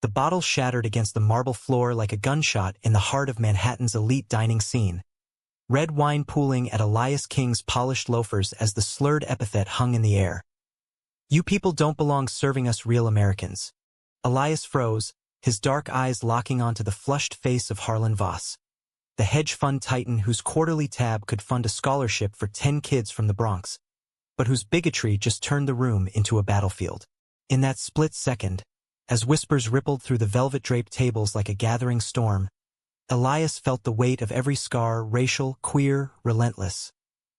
The bottle shattered against the marble floor like a gunshot in the heart of Manhattan's elite dining scene. Red wine pooling at Elias King's polished loafers as the slurred epithet hung in the air. "You people don't belong serving us real Americans." Elias froze, his dark eyes locking onto the flushed face of Harlan Voss, the hedge fund titan whose quarterly tab could fund a scholarship for 10 kids from the Bronx, but whose bigotry just turned the room into a battlefield. In that split second, as whispers rippled through the velvet-draped tables like a gathering storm, Elias felt the weight of every scar, racial, queer, relentless.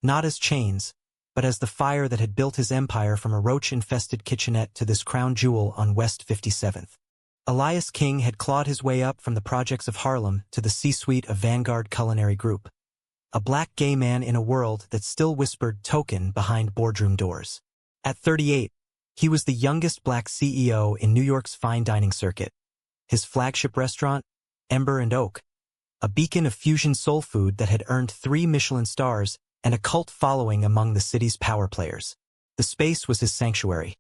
Not as chains, but as the fire that had built his empire from a roach-infested kitchenette to this crown jewel on West 57th. Elias King had clawed his way up from the projects of Harlem to the C-suite of Vanguard Culinary Group. A black gay man in a world that still whispered token behind boardroom doors. At 38, he was the youngest black CEO in New York's fine dining circuit. His flagship restaurant, Ember and Oak, a beacon of fusion soul food that had earned 3 Michelin stars and a cult following among the city's power players. The space was his sanctuary.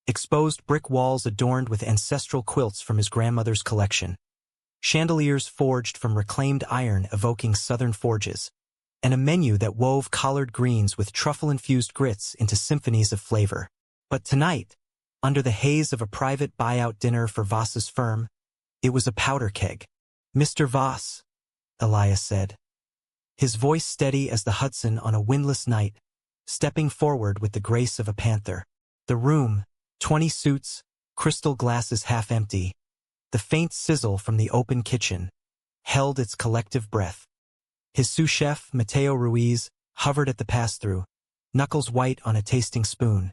Exposed brick walls adorned with ancestral quilts from his grandmother's collection. Chandeliers forged from reclaimed iron evoking southern forges. And a menu that wove collard greens with truffle-infused grits into symphonies of flavor. But tonight, under the haze of a private buyout dinner for Voss's firm, it was a powder keg. "Mr. Voss," Elias said, his voice steady as the Hudson on a windless night, stepping forward with the grace of a panther. The room, 20 suits, crystal glasses half empty, the faint sizzle from the open kitchen, held its collective breath. His sous chef, Mateo Ruiz, hovered at the pass-through, knuckles white on a tasting spoon.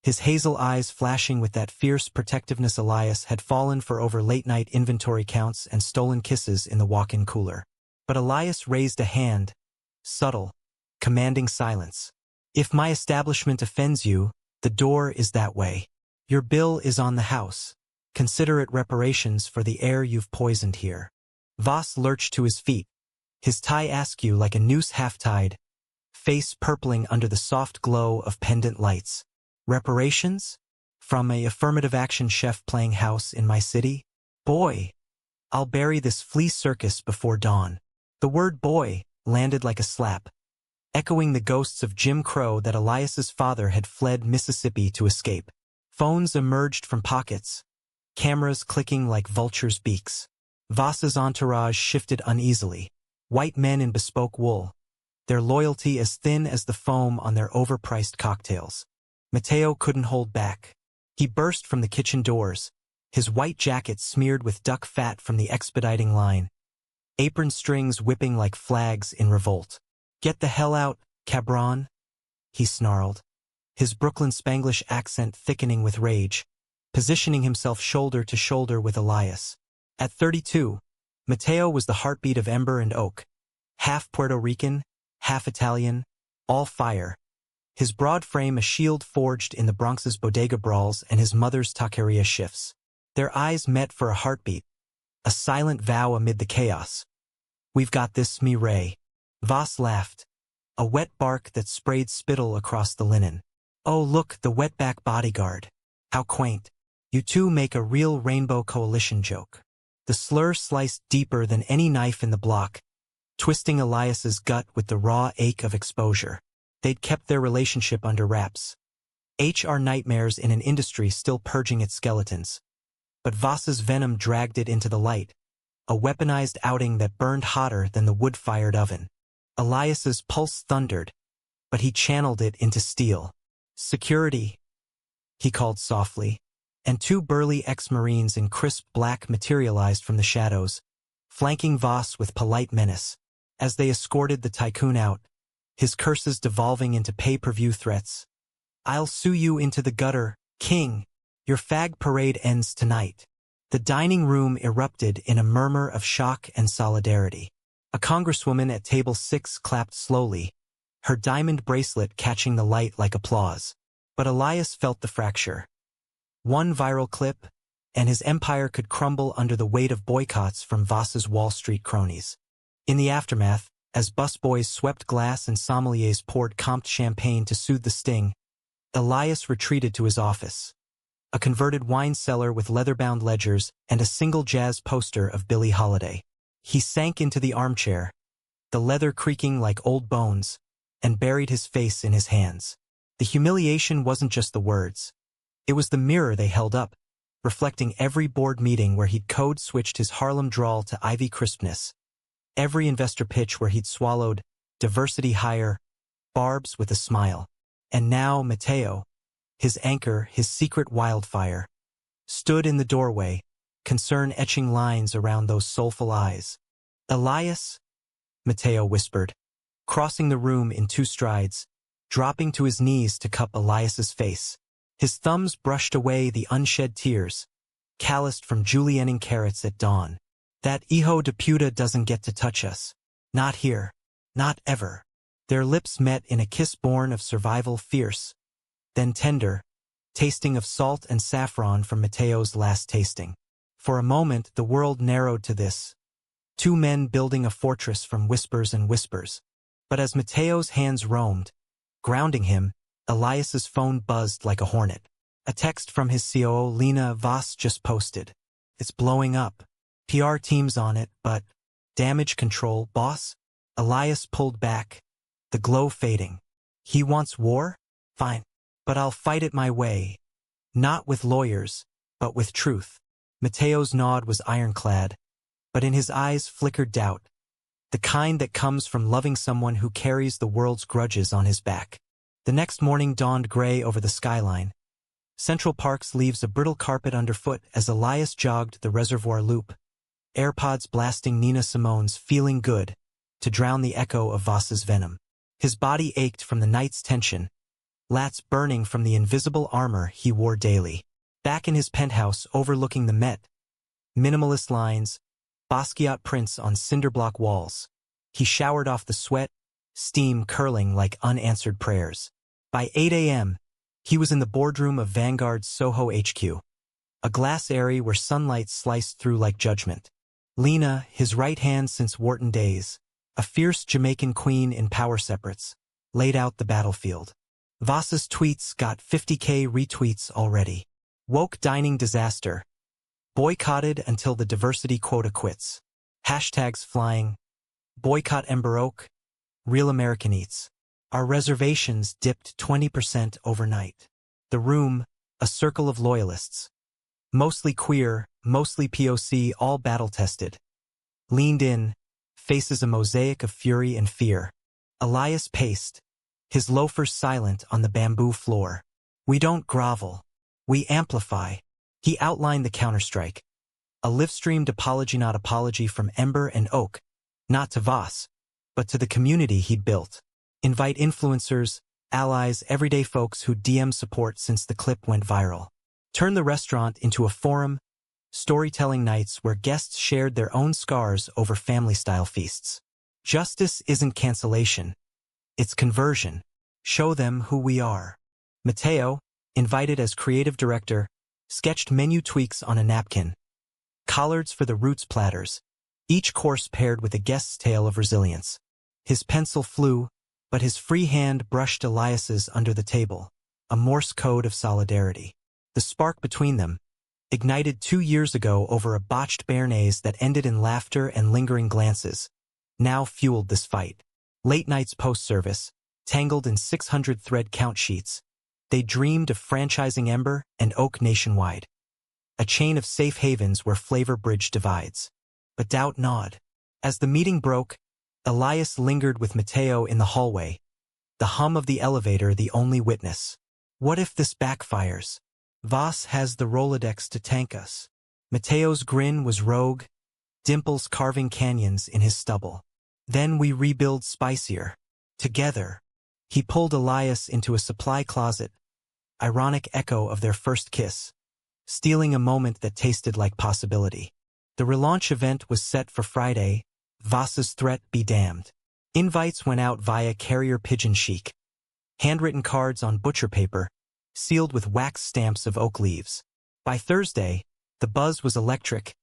His hazel eyes flashing with that fierce protectiveness Elias had fallen for over late-night inventory counts and stolen kisses in the walk-in cooler. But Elias raised a hand, subtle, commanding silence. "If my establishment offends you, the door is that way. Your bill is on the house. Consider it reparations for the air you've poisoned here." Voss lurched to his feet, his tie askew like a noose half-tied, face purpling under the soft glow of pendant lights. "Reparations? From a affirmative action chef playing house in my city? Boy, I'll bury this flea circus before dawn." The word "boy" landed like a slap, echoing the ghosts of Jim Crow that Elias's father had fled Mississippi to escape. Phones emerged from pockets, cameras clicking like vultures' beaks. Voss's entourage shifted uneasily. White men in bespoke wool, their loyalty as thin as the foam on their overpriced cocktails. Mateo couldn't hold back. He burst from the kitchen doors, his white jacket smeared with duck fat from the expediting line, apron strings whipping like flags in revolt. "Get the hell out, cabron," he snarled, his Brooklyn Spanglish accent thickening with rage, positioning himself shoulder to shoulder with Elias. At 32, Mateo was the heartbeat of Ember and Oak, half Puerto Rican, half Italian, all fire. His broad frame a shield forged in the Bronx's bodega brawls and his mother's taqueria shifts. Their eyes met for a heartbeat, a silent vow amid the chaos. "We've got this, mi rey." Voss laughed, a wet bark that sprayed spittle across the linen. "Oh look, the wetback bodyguard. How quaint. You two make a real Rainbow Coalition joke." The slur sliced deeper than any knife in the block, twisting Elias's gut with the raw ache of exposure. They'd kept their relationship under wraps. HR nightmares in an industry still purging its skeletons. But Voss's venom dragged it into the light, a weaponized outing that burned hotter than the wood-fired oven. Elias's pulse thundered, but he channeled it into steel. "Security," he called softly, and 2 burly ex-Marines in crisp black materialized from the shadows, flanking Voss with polite menace. As they escorted the tycoon out, his curses devolving into pay-per-view threats. "I'll sue you into the gutter, King. Your fag parade ends tonight." The dining room erupted in a murmur of shock and solidarity. A congresswoman at table 6 clapped slowly, her diamond bracelet catching the light like applause. But Elias felt the fracture. One viral clip, and his empire could crumble under the weight of boycotts from Voss's Wall Street cronies. In the aftermath, as busboys swept glass and sommeliers poured comped champagne to soothe the sting, Elias retreated to his office. a converted wine cellar with leather-bound ledgers, and a single jazz poster of Billie Holiday. He sank into the armchair, the leather creaking like old bones, and buried his face in his hands. The humiliation wasn't just the words. It was the mirror they held up, reflecting every board meeting where he'd code-switched his Harlem drawl to Ivy crispness, every investor pitch where he'd swallowed diversity hire, barbs with a smile. And now Mateo, his anchor, his secret wildfire, stood in the doorway, concern etching lines around those soulful eyes. "Elias," Mateo whispered, crossing the room in 2 strides, dropping to his knees to cup Elias's face. His thumbs brushed away the unshed tears, calloused from julienning carrots at dawn. "That hijo de puta doesn't get to touch us. Not here. Not ever." Their lips met in a kiss born of survival, fierce, then tender, tasting of salt and saffron from Mateo's last tasting. For a moment the world narrowed to this, 2 men building a fortress from whispers and whispers. But as Mateo's hands roamed, grounding him, Elias's phone buzzed like a hornet. A text from his COO, Lena Voss, just posted. "It's blowing up. PR team's on it, but damage control, boss?" Elias pulled back, the glow fading. "He wants war? Fine. But I'll fight it my way. Not with lawyers, but with truth." Mateo's nod was ironclad, but in his eyes flickered doubt, the kind that comes from loving someone who carries the world's grudges on his back. The next morning dawned gray over the skyline. Central Park's leaves a brittle carpet underfoot as Elias jogged the reservoir loop, AirPods blasting Nina Simone's "Feeling Good" to drown the echo of Voss's venom. His body ached from the night's tension, lats burning from the invisible armor he wore daily. Back in his penthouse overlooking the Met, minimalist lines, Basquiat prints on cinderblock walls. He showered off the sweat, steam curling like unanswered prayers. By 8 a.m., he was in the boardroom of Vanguard's Soho HQ, a glass area where sunlight sliced through like judgment. Lena, his right hand since Wharton days, a fierce Jamaican queen in power separates, laid out the battlefield. Voss's tweets got 50K retweets already. Woke dining disaster. Boycotted until the diversity quota quits. Hashtags flying. Boycott Ember Oak. Real American Eats. Our reservations dipped 20% overnight. The room, a circle of loyalists. Mostly queer, mostly POC, all battle-tested. Leaned in, faces a mosaic of fury and fear. Elias paced, his loafers silent on the bamboo floor. "We don't grovel. We amplify." He outlined the counterstrike. A live-streamed apology, not apology, from Ember and Oak, not to Voss, but to the community he'd built. Invite influencers, allies, everyday folks who DM support since the clip went viral. Turn the restaurant into a forum, storytelling nights where guests shared their own scars over family-style feasts. Justice isn't cancellation. It's conversion. Show them who we are. Mateo, invited as creative director, sketched menu tweaks on a napkin. Collards for the roots platters, each course paired with a guest's tale of resilience. His pencil flew, but his free hand brushed Elias's under the table, a Morse code of solidarity. The spark between them, ignited 2 years ago over a botched béarnaise that ended in laughter and lingering glances, now fueled this fight. Late nights post-service, tangled in 600 thread count sheets, they dreamed of franchising Ember and Oak nationwide, a chain of safe havens where flavor bridged divides. But doubt gnawed. As the meeting broke, Elias lingered with Mateo in the hallway, the hum of the elevator the only witness. What if this backfires? Voss has the Rolodex to tank us. Mateo's grin was rogue, dimples carving canyons in his stubble. Then we rebuild spicier. Together. He pulled Elias into a supply closet, ironic echo of their first kiss, stealing a moment that tasted like possibility. The relaunch event was set for Friday, Voss's threat be damned. Invites went out via carrier pigeon chic. Handwritten cards on butcher paper, sealed with wax stamps of oak leaves. By Thursday, the buzz was electric,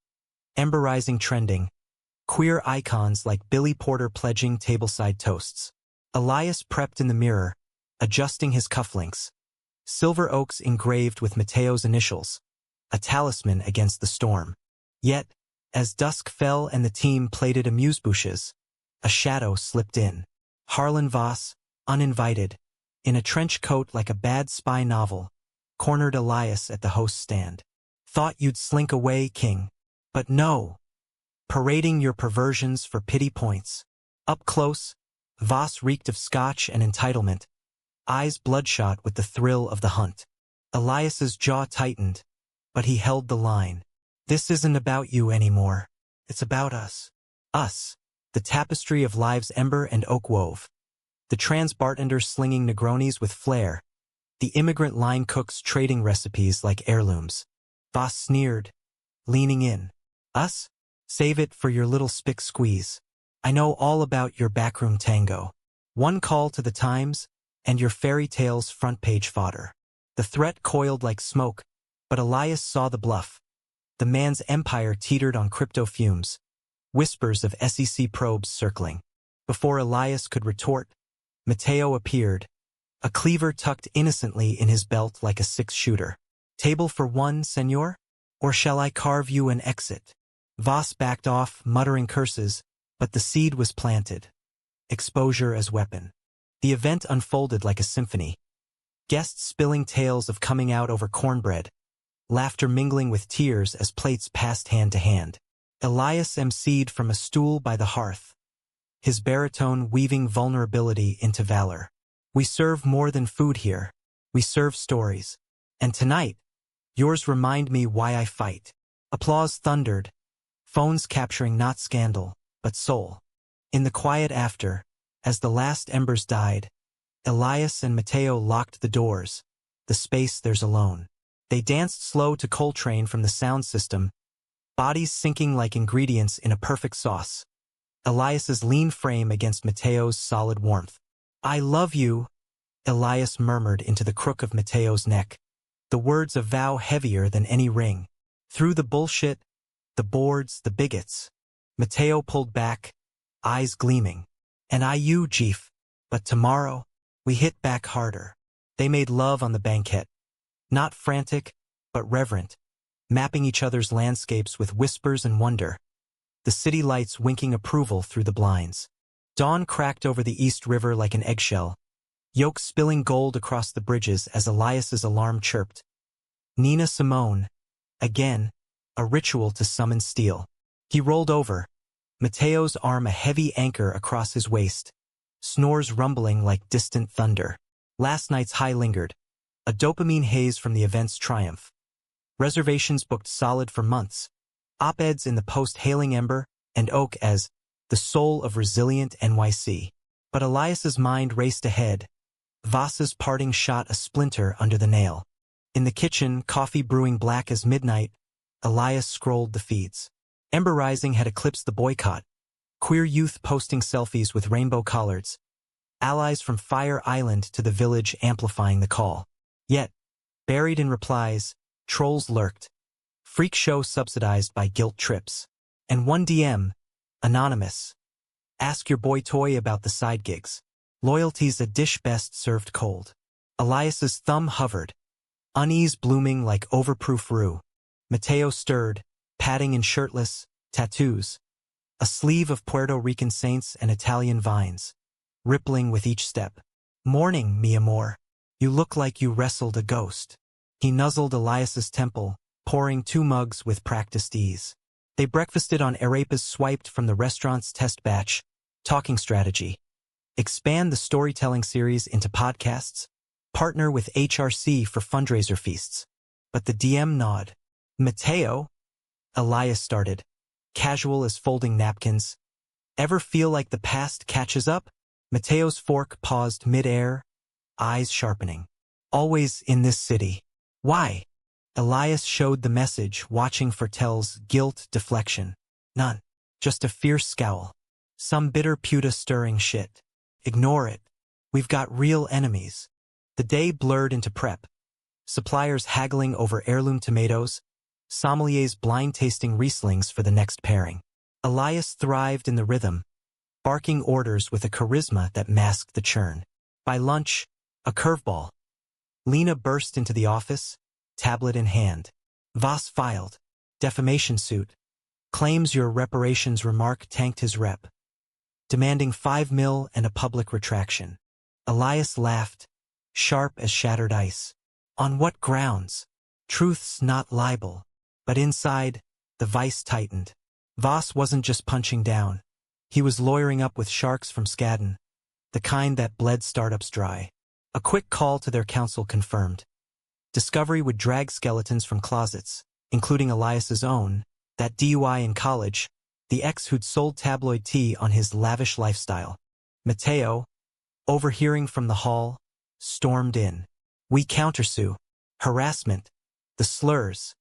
emberizing trending, queer icons like Billy Porter pledging tableside toasts. Elias prepped in the mirror, adjusting his cufflinks, silver oaks engraved with Mateo's initials, a talisman against the storm. Yet, as dusk fell and the team plaited amuse-bouches, a shadow slipped in. Harlan Voss, uninvited, in a trench coat like a bad spy novel, cornered Elias at the host's stand. Thought you'd slink away, King. But no. Parading your perversions for pity points. Up close, Voss reeked of scotch and entitlement, eyes bloodshot with the thrill of the hunt. Elias's jaw tightened, but he held the line. This isn't about you anymore. It's about us. Us. The tapestry of lives ember and oak wove. The trans bartenders slinging Negronis with flair. The immigrant line cooks trading recipes like heirlooms. Voss sneered, leaning in. Us? Save it for your little spick squeeze. I know all about your backroom tango. One call to the Times, and your fairy tales front-page fodder. The threat coiled like smoke, but Elias saw the bluff. The man's empire teetered on crypto fumes, whispers of SEC probes circling. Before Elias could retort, Mateo appeared, a cleaver tucked innocently in his belt like a six-shooter. Table for one, senor? Or shall I carve you an exit? Voss backed off, muttering curses, but the seed was planted. Exposure as weapon. The event unfolded like a symphony. Guests spilling tales of coming out over cornbread, laughter mingling with tears as plates passed hand to hand. Elias emceed from a stool by the hearth, his baritone weaving vulnerability into valor. We serve more than food here. We serve stories. And tonight, yours remind me why I fight. Applause thundered, phones capturing not scandal, but soul. In the quiet after, as the last embers died, Elias and Mateo locked the doors, the space theirs alone. They danced slow to Coltrane from the sound system, bodies sinking like ingredients in a perfect sauce. Elias's lean frame against Mateo's solid warmth. I love you, Elias murmured into the crook of Mateo's neck, the words a vow heavier than any ring. Through the bullshit, the boards, the bigots, Mateo pulled back, eyes gleaming. And I you, Chief, but tomorrow, we hit back harder. They made love on the banquette. Not frantic, but reverent, mapping each other's landscapes with whispers and wonder. The city lights winking approval through the blinds. Dawn cracked over the East River like an eggshell, yolks spilling gold across the bridges as Elias's alarm chirped. Nina Simone, again, a ritual to summon steel. He rolled over, Mateo's arm a heavy anchor across his waist, snores rumbling like distant thunder. Last night's high lingered, a dopamine haze from the event's triumph. Reservations booked solid for months, op-eds in the Post hailing Ember and Oak as the soul of resilient NYC. But Elias's mind raced ahead, Voss's parting shot a splinter under the nail. In the kitchen, coffee brewing black as midnight, Elias scrolled the feeds. Ember Rising had eclipsed the boycott, queer youth posting selfies with rainbow collards, allies from Fire Island to the village amplifying the call. Yet, buried in replies, trolls lurked, freak show subsidized by guilt trips. And one DM, anonymous. Ask your boy toy about the side gigs. Loyalty's a dish best served cold. Elias's thumb hovered, unease blooming like overproof rue. Mateo stirred, padding in shirtless, tattoos, a sleeve of Puerto Rican saints and Italian vines, rippling with each step. Morning, mi amor. You look like you wrestled a ghost. He nuzzled Elias's temple, pouring 2 mugs with practiced ease. They breakfasted on arepas swiped from the restaurant's test batch, talking strategy. Expand the storytelling series into podcasts. Partner with HRC for fundraiser feasts. But the DM nod. Mateo? Elias started, casual as folding napkins. Ever feel like the past catches up? Mateo's fork paused mid-air, eyes sharpening. Always in this city. Why? Elias showed the message, watching for Tell's guilt deflection. None. Just a fierce scowl. Some bitter puta-stirring shit. Ignore it. We've got real enemies. The day blurred into prep. Suppliers haggling over heirloom tomatoes, sommeliers blind-tasting Rieslings for the next pairing. Elias thrived in the rhythm, barking orders with a charisma that masked the churn. By lunch, a curveball. Lena burst into the office, tablet in hand. Voss filed. Defamation suit. Claims your reparations remark tanked his rep. Demanding 5 mil and a public retraction. Elias laughed, sharp as shattered ice. On what grounds? Truth's not libel. But inside, the vice tightened. Voss wasn't just punching down. He was lawyering up with sharks from Skadden, the kind that bled startups dry. A quick call to their counsel confirmed. Discovery would drag skeletons from closets, including Elias's own, that DUI in college, the ex who'd sold tabloid tea on his lavish lifestyle. Mateo, overhearing from the hall, stormed in. We countersue. Harassment. The slurs.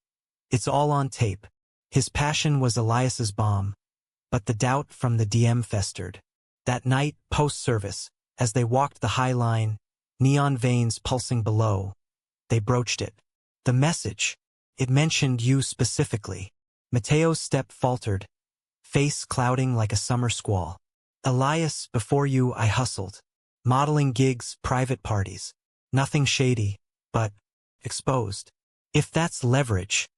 It's all on tape. His passion was Elias's bomb, but the doubt from the DM festered. That night, post-service, as they walked the High Line, neon veins pulsing below, they broached it. The message. It mentioned you specifically. Mateo's step faltered, face clouding like a summer squall. Elias, before you I hustled. Modeling gigs, private parties. Nothing shady, but exposed. If that's leverage.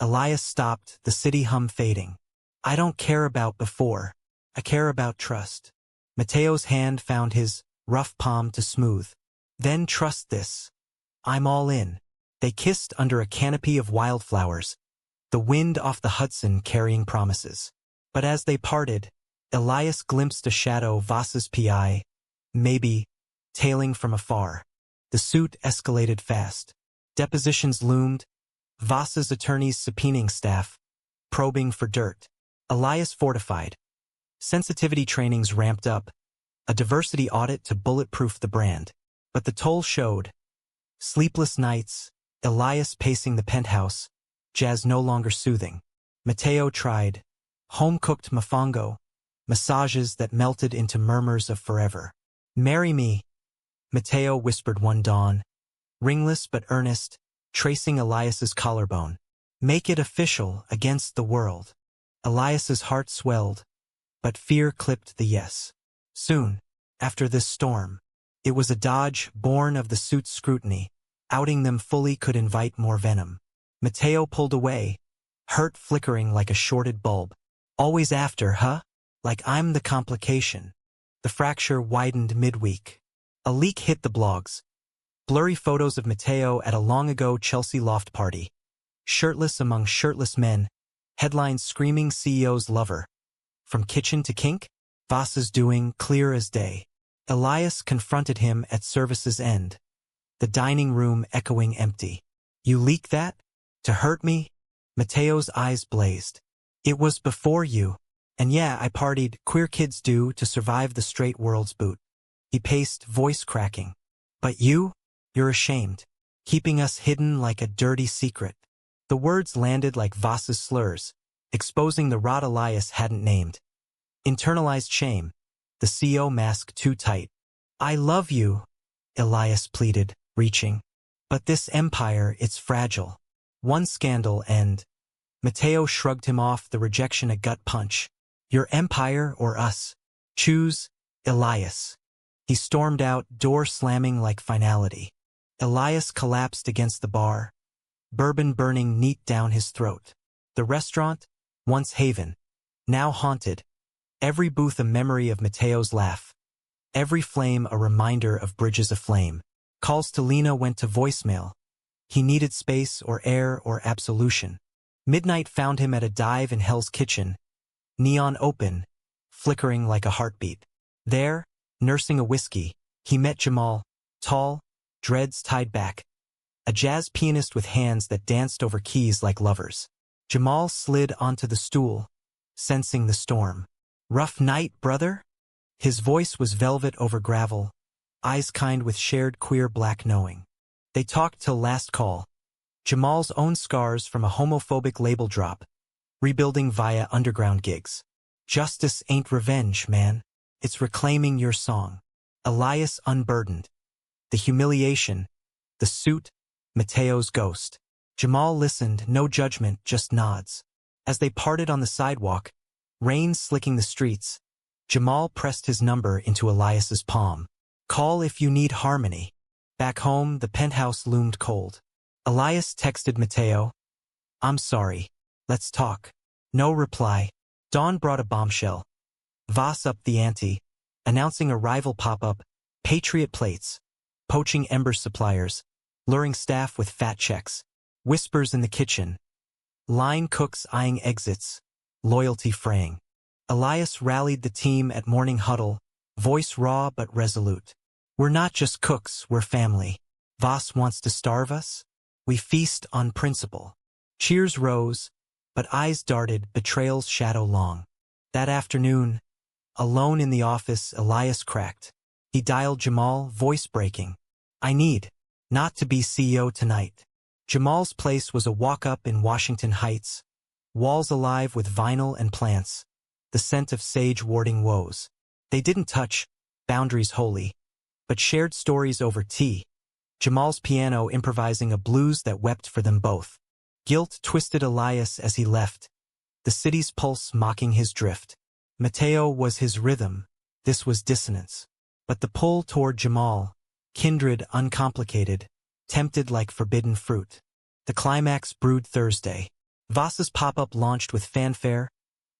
Elias stopped, the city hum fading. I don't care about before. I care about trust. Mateo's hand found his rough palm to smooth. Then trust this. I'm all in. They kissed under a canopy of wildflowers, the wind off the Hudson carrying promises. But as they parted, Elias glimpsed a shadow Voss's PI, maybe, tailing from afar. The suit escalated fast. Depositions loomed, Voss's attorneys subpoenaing staff, probing for dirt. Elias fortified. Sensitivity trainings ramped up, a diversity audit to bulletproof the brand. But the toll showed. Sleepless nights, Elias pacing the penthouse, jazz no longer soothing. Mateo tried. Home-cooked mofongo, massages that melted into murmurs of forever. Marry me, Mateo whispered one dawn, ringless but earnest, tracing Elias's collarbone. Make it official against the world. Elias's heart swelled, but fear clipped the yes. Soon, after this storm, it was a dodge born of the suit's scrutiny. Outing them fully could invite more venom. Mateo pulled away, hurt flickering like a shorted bulb. Always after, huh? Like I'm the complication. The fracture widened midweek. A leak hit the blogs. Blurry photos of Mateo at a long-ago Chelsea loft party. Shirtless among shirtless men, headlines screaming CEO's lover. From kitchen to kink, Voss's doing clear as day. Elias confronted him at service's end. The dining room echoing empty. You leak that? To hurt me? Mateo's eyes blazed. It was before you. And yeah, I partied, queer kids do, to survive the straight world's boot. He paced, voice cracking. But you're ashamed. Keeping us hidden like a dirty secret. The words landed like Voss's slurs, exposing the rot Elias hadn't named. Internalized shame. The CEO mask too tight. I love you, Elias pleaded, reaching. But this empire, it's fragile. One scandal and... Mateo shrugged him off, the rejection a gut punch. Your empire or us? Choose, Elias. He stormed out, door slamming like finality. Elias collapsed against the bar, bourbon burning neat down his throat. The restaurant, once haven, now haunted. Every booth a memory of Mateo's laugh. Every flame a reminder of bridges aflame. Calls to Lena went to voicemail. He needed space or air or absolution. Midnight found him at a dive in Hell's Kitchen. Neon open, flickering like a heartbeat. There, nursing a whiskey, he met Jamal, tall, dreads tied back. A jazz pianist with hands that danced over keys like lovers. Jamal slid onto the stool, sensing the storm. Rough night, brother? His voice was velvet over gravel, eyes kind with shared queer black knowing. They talked till last call. Jamal's own scars from a homophobic label drop, rebuilding via underground gigs. Justice ain't revenge, man. It's reclaiming your song. Elias unburdened. The humiliation, the suit, Mateo's ghost. Jamal listened, no judgment, just nods. As they parted on the sidewalk, rain slicking the streets, Jamal pressed his number into Elias's palm. Call if you need harmony. Back home, the penthouse loomed cold. Elias texted Mateo, "I'm sorry. Let's talk." No reply. Dawn brought a bombshell. Voss upped the ante, announcing a rival pop-up, Patriot Plates, poaching Ember suppliers, luring staff with fat checks, whispers in the kitchen, line cooks eyeing exits, loyalty fraying. Elias rallied the team at morning huddle, voice raw but resolute. "We're not just cooks, we're family. Voss wants to starve us? We feast on principle." Cheers rose, but eyes darted, betrayal's shadow long. That afternoon, alone in the office, Elias cracked. He dialed Jamal, voice breaking. "I need not to be CEO tonight." Jamal's place was a walk-up in Washington Heights, walls alive with vinyl and plants, the scent of sage warding woes. They didn't touch, boundaries holy, but shared stories over tea. Jamal's piano improvising a blues that wept for them both. Guilt twisted Elias as he left, the city's pulse mocking his drift. Mateo was his rhythm, this was dissonance. But the pull toward Jamal, kindred, uncomplicated, tempted like forbidden fruit. The climax brewed Thursday. Voss's pop-up launched with fanfare,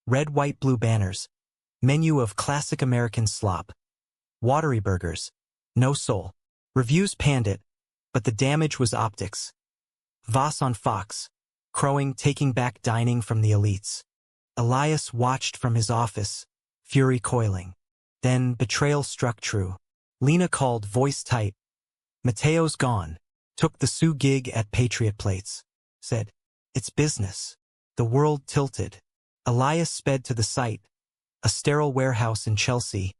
red, white, blue banners, menu of classic American slop, watery burgers, no soul. Reviews panned it, but the damage was optics. Voss on Fox, crowing, taking back dining from the elites. Elias watched from his office, fury coiling. Then betrayal struck true. Lena called, voice tight. "Mateo's gone." Took the Sioux gig at Patriot Plates. Said, "It's business." The world tilted. Elias sped to the site, a sterile warehouse in Chelsea,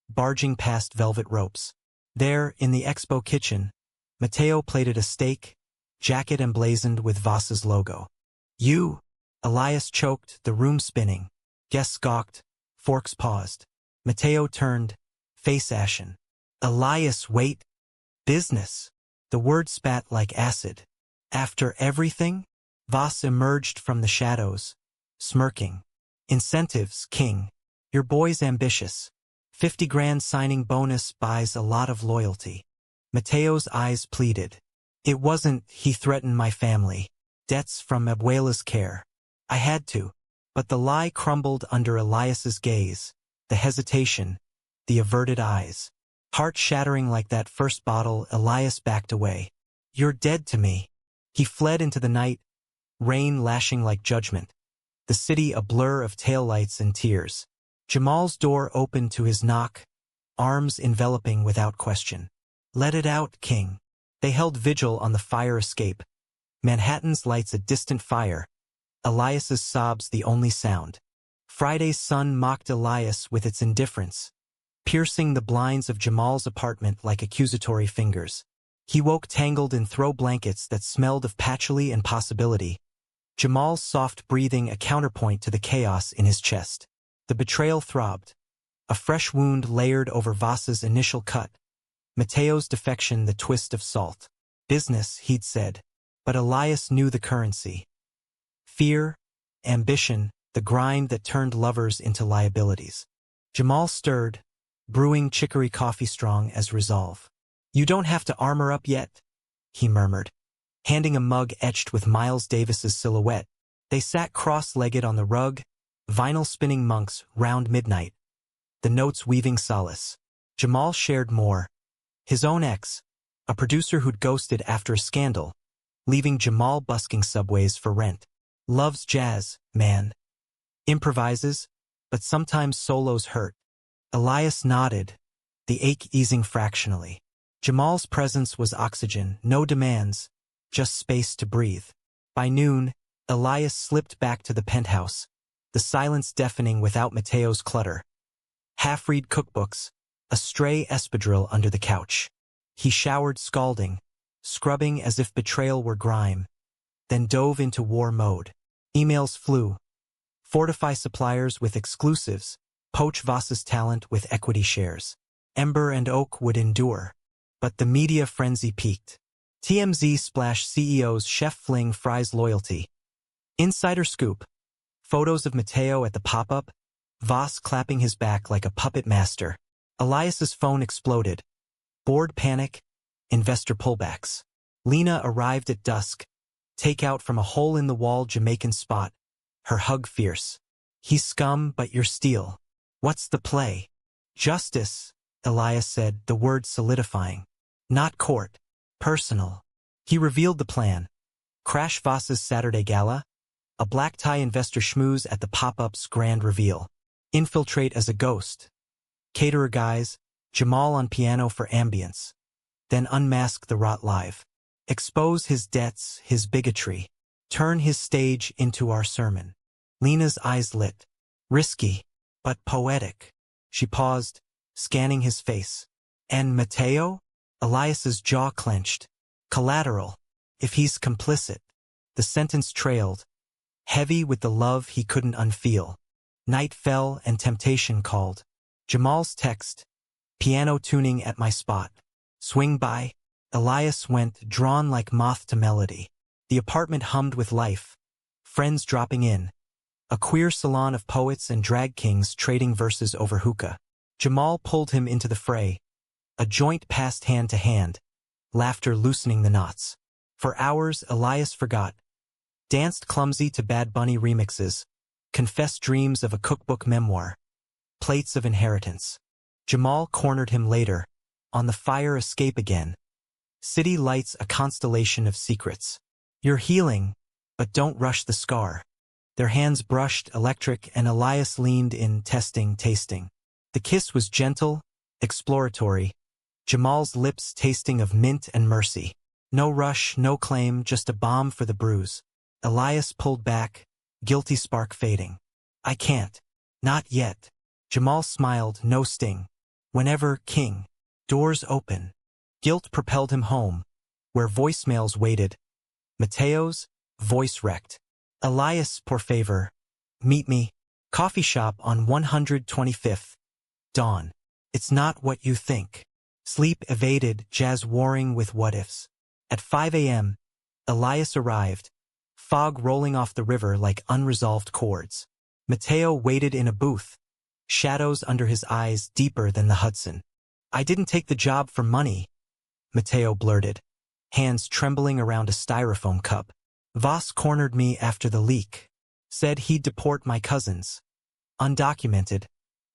barging past velvet ropes. There, in the expo kitchen, Mateo plated a steak, jacket emblazoned with Voss's logo. "You?" Elias choked, the room spinning. Guests gawked, forks paused. Mateo turned, face ashen. "Elias, wait. Business." The word spat like acid. "After everything?" Voss emerged from the shadows, smirking. "Incentives, king. Your boy's ambitious. 50 grand signing bonus buys a lot of loyalty." Mateo's eyes pleaded. "It wasn't, he threatened my family. Debts from Abuela's care. I had to." But the lie crumbled under Elias's gaze, the hesitation, the averted eyes. Heart-shattering like that first bottle, Elias backed away. "You're dead to me." He fled into the night, rain lashing like judgment, the city a blur of taillights and tears. Jamal's door opened to his knock, arms enveloping without question. "Let it out, king." They held vigil on the fire escape. Manhattan's lights a distant fire, Elias's sobs the only sound. Friday's sun mocked Elias with its indifference, piercing the blinds of Jamal's apartment like accusatory fingers. He woke tangled in throw blankets that smelled of patchouli and possibility. Jamal's soft breathing a counterpoint to the chaos in his chest. The betrayal throbbed, a fresh wound layered over Voss's initial cut. Mateo's defection the twist of salt. Business, he'd said, but Elias knew the currency. Fear, ambition, the grind that turned lovers into liabilities. Jamal stirred, brewing chicory coffee strong as resolve. "You don't have to armor up yet," he murmured, handing a mug etched with Miles Davis's silhouette. They sat cross-legged on the rug, vinyl spinning monks round midnight, the notes weaving solace. Jamal shared more. His own ex, a producer who'd ghosted after a scandal, leaving Jamal busking subways for rent. "Loves jazz, man. Improvises, but sometimes solos hurt." Elias nodded, the ache easing fractionally. Jamal's presence was oxygen, no demands, just space to breathe. By noon, Elias slipped back to the penthouse, the silence deafening without Mateo's clutter. Half-read cookbooks, a stray espadrille under the couch. He showered scalding, scrubbing as if betrayal were grime, then dove into war mode. Emails flew. Fortify suppliers with exclusives, poach Voss's talent with equity shares. Ember and Oak would endure. But the media frenzy peaked. TMZ splash CEO's chef fling fries loyalty. Insider scoop. Photos of Mateo at the pop-up, Voss clapping his back like a puppet master. Elias's phone exploded. Bored panic, investor pullbacks. Lena arrived at dusk, takeout from a hole-in-the-wall Jamaican spot, her hug fierce. He's scum, but you're steel. What's the play? Justice, Elias said, the word solidifying. Not court. Personal. He revealed the plan. Crash Voss's Saturday gala, a black-tie investor schmooze at the pop-up's grand reveal. Infiltrate as a ghost. Caterer guys, Jamal on piano for ambience. Then unmask the rot live. Expose his debts, his bigotry. Turn his stage into our sermon. Lena's eyes lit. Risky, but poetic. She paused, scanning his face. And Mateo? Elias's jaw clenched. Collateral. If he's complicit. The sentence trailed, heavy with the love he couldn't unfeel. Night fell and temptation called. Jamal's text. Piano tuning at my spot. Swing by. Elias went, drawn like moth to melody. The apartment hummed with life. Friends dropping in. A queer salon of poets and drag kings trading verses over hookah. Jamal pulled him into the fray. A joint passed hand to hand. Laughter loosening the knots. For hours, Elias forgot. Danced clumsy to Bad Bunny remixes. Confessed dreams of a cookbook memoir. Plates of inheritance. Jamal cornered him later. On the fire escape again. City lights a constellation of secrets. You're healing, but don't rush the scar. Their hands brushed electric and Elias leaned in, testing, tasting. The kiss was gentle, exploratory. Jamal's lips tasting of mint and mercy. No rush, no claim, just a balm for the bruise. Elias pulled back, guilty spark fading. I can't. Not yet. Jamal smiled, no sting. Whenever, king. Doors open. Guilt propelled him home, where voicemails waited. Mateo's, voice wrecked. Elias, por favor. Meet me. Coffee shop on 125th. Dawn. It's not what you think. Sleep evaded, jazz warring with what-ifs. At 5 a.m., Elias arrived, fog rolling off the river like unresolved chords. Mateo waited in a booth, shadows under his eyes deeper than the Hudson. I didn't take the job for money, Mateo blurted, hands trembling around a styrofoam cup. Voss cornered me after the leak. Said he'd deport my cousins. Undocumented.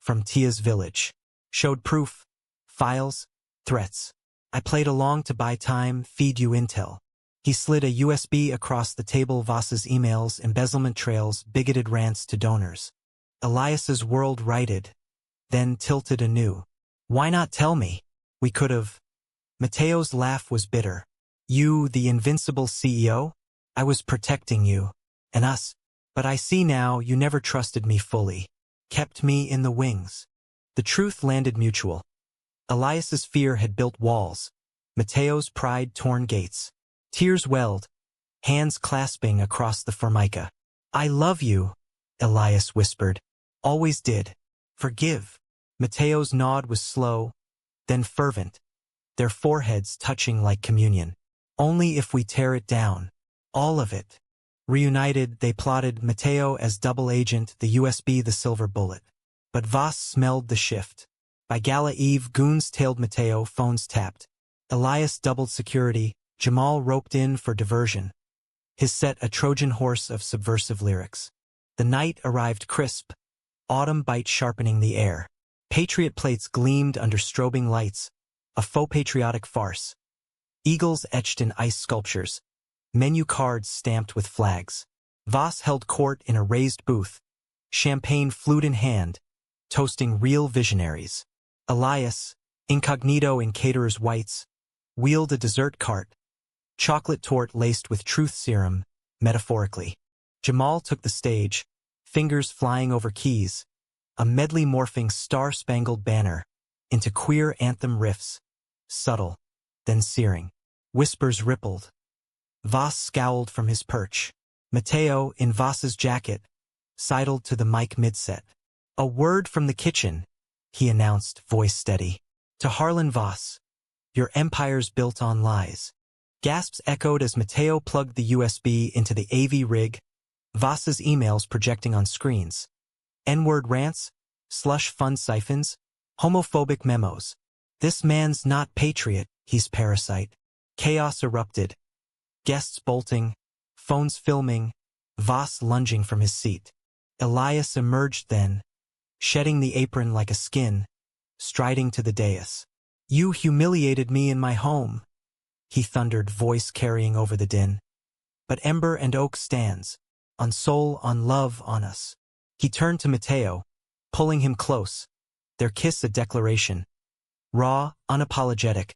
From Tia's village. Showed proof. Files. Threats. I played along to buy time, feed you intel. He slid a USB across the table. Voss's emails, embezzlement trails, bigoted rants to donors. Elias's world righted. Then tilted anew. Why not tell me? We could've. Mateo's laugh was bitter. You, the invincible CEO? I was protecting you. And us. But I see now you never trusted me fully. Kept me in the wings. The truth landed mutual. Elias's fear had built walls. Mateo's pride torn gates. Tears welled, hands clasping across the formica. I love you, Elias whispered. Always did. Forgive. Mateo's nod was slow, then fervent, their foreheads touching like communion. Only if we tear it down. All of it. Reunited, they plotted Mateo as double agent, the USB the silver bullet. But Voss smelled the shift. By Gala Eve, goons tailed Mateo, phones tapped. Elias doubled security, Jamal roped in for diversion. His set a Trojan horse of subversive lyrics. The night arrived crisp, autumn bite sharpening the air. Patriot plates gleamed under strobing lights, a faux patriotic farce. Eagles etched in ice sculptures, menu cards stamped with flags. Voss held court in a raised booth, champagne flute in hand, toasting real visionaries. Elias, incognito in caterer's whites, wheeled a dessert cart, chocolate torte laced with truth serum, metaphorically. Jamal took the stage, fingers flying over keys, a medley morphing star-spangled banner into queer anthem riffs, subtle, then searing. Whispers rippled. Voss scowled from his perch. Mateo, in Voss's jacket, sidled to the mic mid-set. A word from the kitchen, he announced, voice steady. To Harlan Voss. Your empire's built on lies. Gasps echoed as Mateo plugged the USB into the AV rig, Voss's emails projecting on screens. N-word rants, slush fund siphons, homophobic memos. This man's not patriot, He's parasite. Chaos erupted. Guests bolting, phones filming, Voss lunging from his seat. Elias emerged then, shedding the apron like a skin, striding to the dais. "You humiliated me in my home," he thundered, voice carrying over the din. "But Ember and Oak stands, on soul, on love, on us." He turned to Mateo, pulling him close, their kiss a declaration. Raw, unapologetic,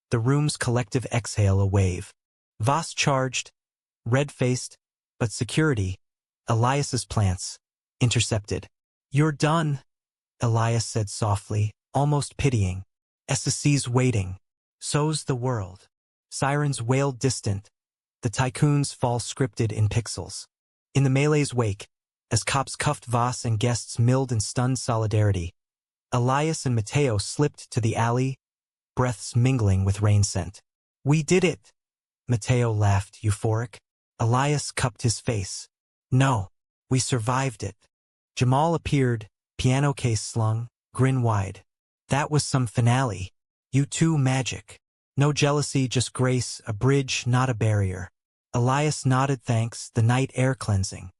the room's collective exhale a wave. Voss charged, red-faced, but security, Elias's plants, intercepted. "You're done," Elias said softly, almost pitying. "SSC's waiting. So's the world." Sirens wailed distant, the tycoons fall scripted in pixels. In the melee's wake, as cops cuffed Voss and guests milled in stunned solidarity, Elias and Mateo slipped to the alley, breaths mingling with rain scent. "We did it," Mateo laughed, euphoric. Elias cupped his face. "No, we survived it." Jamal appeared, piano case slung, grin wide. "That was some finale. You two magic. No jealousy, just grace, a bridge, not a barrier." Elias nodded thanks, the night air cleansing.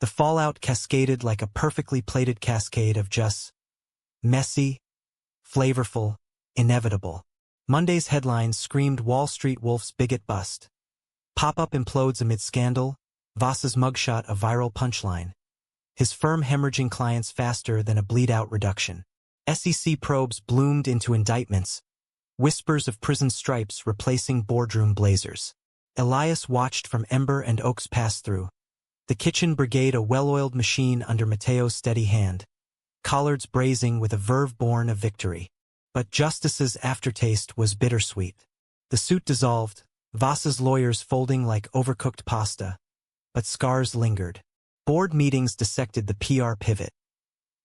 The fallout cascaded like a perfectly plated cascade of just messy, flavorful, inevitable. Monday's headlines screamed Wall Street Wolf's bigot bust. Pop-up implodes amid scandal, Voss's mugshot a viral punchline. His firm hemorrhaging clients faster than a bleed-out reduction. SEC probes bloomed into indictments, whispers of prison stripes replacing boardroom blazers. Elias watched from Ember and Oak's pass-through. The kitchen brigade a well-oiled machine under Mateo's steady hand. Collards braising with a verve born of victory. But Justice's aftertaste was bittersweet. The suit dissolved, Voss's lawyers folding like overcooked pasta. But scars lingered. Board meetings dissected the PR pivot.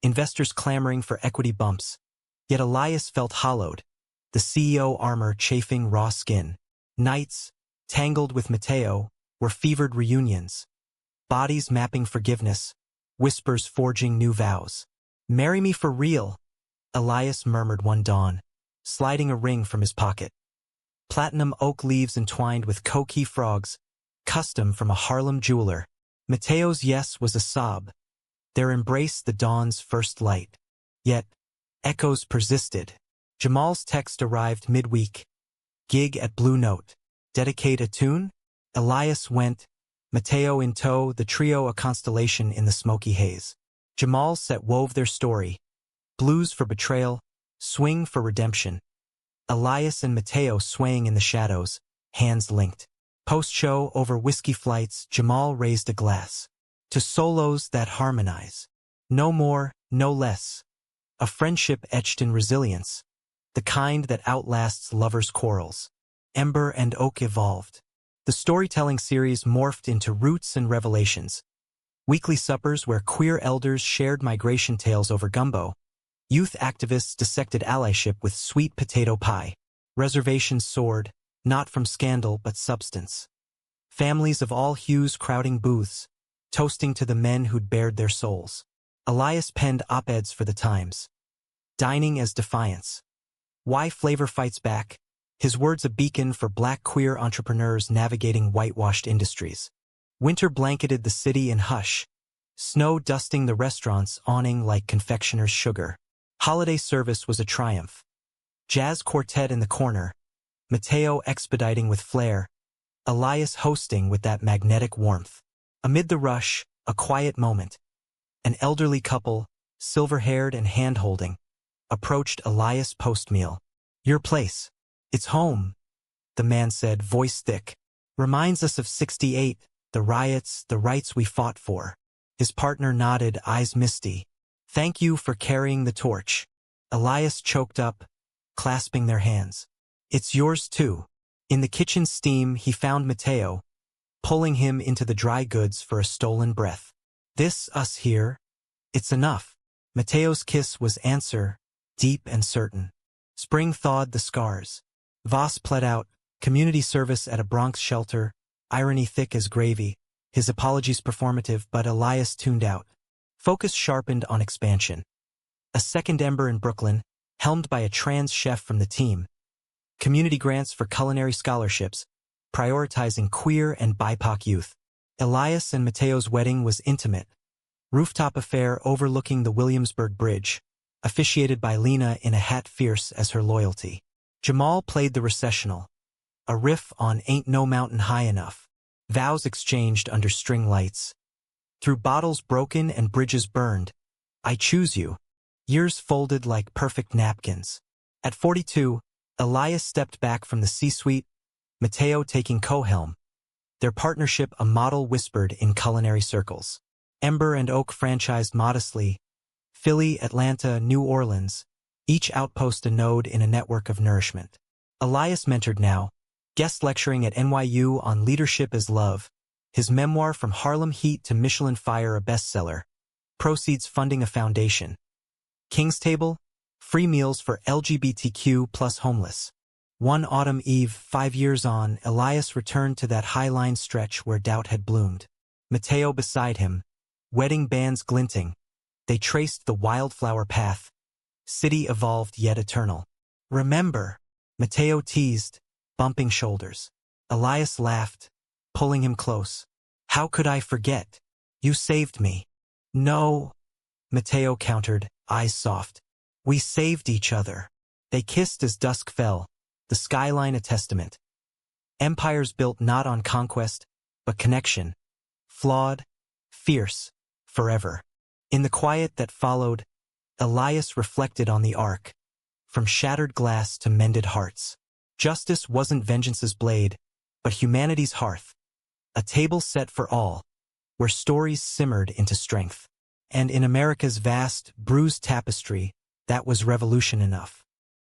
Investors clamoring for equity bumps. Yet Elias felt hollowed, the CEO armor chafing raw skin. Nights, tangled with Mateo, were fevered reunions. Bodies mapping forgiveness, whispers forging new vows. "Marry me for real," Elias murmured one dawn, sliding a ring from his pocket. Platinum oak leaves entwined with coqui frogs, custom from a Harlem jeweler. Mateo's yes was a sob, their embrace the dawn's first light. Yet, echoes persisted. Jamal's text arrived midweek. "Gig at Blue Note. Dedicate a tune?" Elias went, Mateo in tow, the trio a constellation in the smoky haze. Jamal's set wove their story. Blues for betrayal, swing for redemption. Elias and Mateo swaying in the shadows, hands linked. Post-show, over whiskey flights, Jamal raised a glass. To solos that harmonize. No more, no less. A friendship etched in resilience. The kind that outlasts lovers' quarrels. Ember and Oak evolved. The storytelling series morphed into Roots and Revelations. Weekly suppers where queer elders shared migration tales over gumbo. Youth activists dissected allyship with sweet potato pie. Reservations soared, not from scandal but substance. Families of all hues crowding booths, toasting to the men who'd bared their souls. Elias penned op-eds for the Times. Dining as defiance. Why flavor fights back? His words a beacon for black queer entrepreneurs navigating whitewashed industries. Winter blanketed the city in hush. Snow dusting the restaurants awning like confectioner's sugar. Holiday service was a triumph. Jazz quartet in the corner. Mateo expediting with flair. Elias hosting with that magnetic warmth. Amid the rush, a quiet moment. An elderly couple, silver-haired and hand-holding, approached Elias post-meal. "Your place. It's home," the man said, voice thick. "Reminds us of '68, the riots, the rights we fought for." His partner nodded, eyes misty. "Thank you for carrying the torch." Elias choked up, clasping their hands. "It's yours too." In the kitchen steam, he found Mateo, pulling him into the dry goods for a stolen breath. "This, us here, it's enough." Mateo's kiss was answer, deep and certain. Spring thawed the scars. Voss pled out, community service at a Bronx shelter, irony thick as gravy, his apologies performative, but Elias tuned out. Focus sharpened on expansion. A second Ember in Brooklyn, helmed by a trans chef from the team. community grants for culinary scholarships, prioritizing queer and BIPOC youth. Elias and Mateo's wedding was intimate. Rooftop affair overlooking the Williamsburg Bridge, officiated by Lena in a hat fierce as her loyalty. Jamal played the recessional, a riff on Ain't No Mountain High Enough. Vows exchanged under string lights. Through bottles broken and bridges burned, I choose you. Years folded like perfect napkins. At 42, Elias stepped back from the C-suite, Mateo taking co-helm. Their partnership a model whispered in culinary circles. Ember and Oak franchised modestly. Philly, Atlanta, New Orleans, each outpost a node in a network of nourishment. Elias mentored now, guest lecturing at NYU on Leadership as Love, his memoir From Harlem Heat to Michelin Fire a bestseller, proceeds funding a foundation. King's Table, free meals for LGBTQ plus homeless. One autumn eve, 5 years on, Elias returned to that high-line stretch where doubt had bloomed. Mateo beside him, wedding bands glinting. They traced the wildflower path. City evolved yet eternal. Remember, Mateo teased, bumping shoulders. Elias laughed, pulling him close. How could I forget? You saved me. No, Mateo countered, eyes soft. We saved each other. They kissed as dusk fell, the skyline a testament. Empires built not on conquest, but connection. Flawed, fierce, forever. In the quiet that followed, Elias reflected on the arc, from shattered glass to mended hearts. Justice wasn't vengeance's blade, but humanity's hearth. A table set for all, where stories simmered into strength. And in America's vast, bruised tapestry, that was revolution enough.